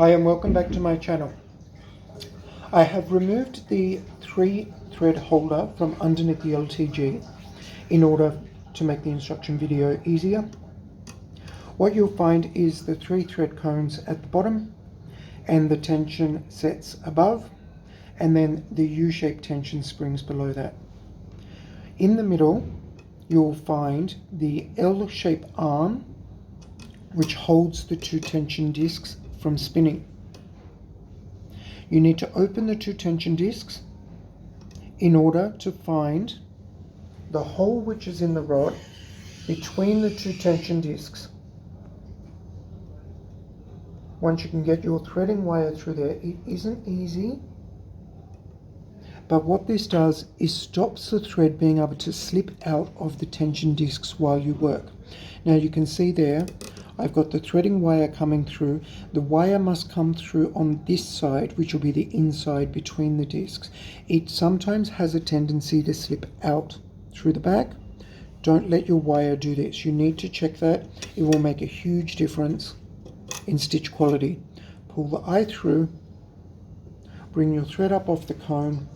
Hi and welcome back to my channel. I have removed the 3-thread holder from underneath the LTG in order to make the instruction video easier. What you'll find is the 3-thread cones at the bottom and the tension sets above, and then the U-shaped tension springs below that. In the middle you'll find the L-shaped arm which holds the 2 tension discs from spinning. You need to open the 2 tension discs in order to find the hole which is in the rod between the 2 tension discs. Once you can get your threading wire through there, it isn't easy, but what this does is stops the thread being able to slip out of the tension discs while you work. Now you can see there I've got the threading wire coming through. The wire must come through on this side, which will be the inside between the discs. It sometimes has a tendency to slip out through the back. Don't let your wire do this. You need to check that. It will make a huge difference in stitch quality. Pull the eye through, bring your thread up off the cone,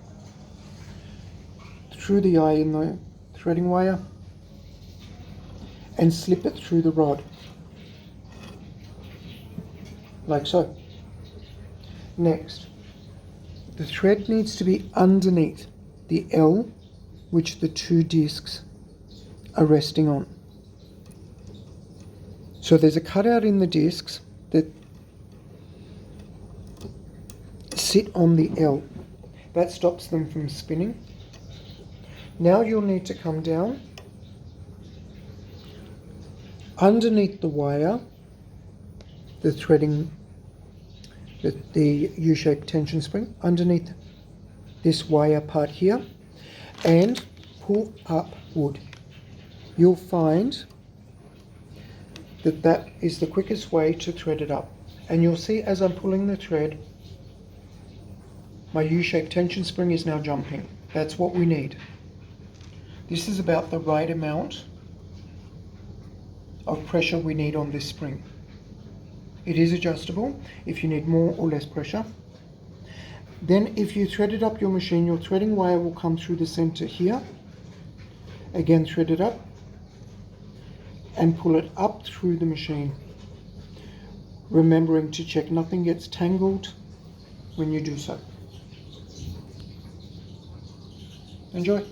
through the eye in the threading wire, and slip it through the rod. Like so. Next, the thread needs to be underneath the L which the 2 discs are resting on. So there's a cutout in the discs that sit on the L. That stops them from spinning. Now you'll need to come down underneath the wire, the threading, the U-shaped tension spring, underneath this wire part here, and pull upward. You'll find that that is the quickest way to thread it up. And you'll see as I'm pulling the thread, my U-shaped tension spring is now jumping. That's what we need. This is about the right amount of pressure we need on this spring. It is adjustable if you need more or less pressure. Then if you threaded up your machine, your threading wire will come through the center here. Again, thread it up and pull it up through the machine. Remembering to check nothing gets tangled when you do so. Enjoy.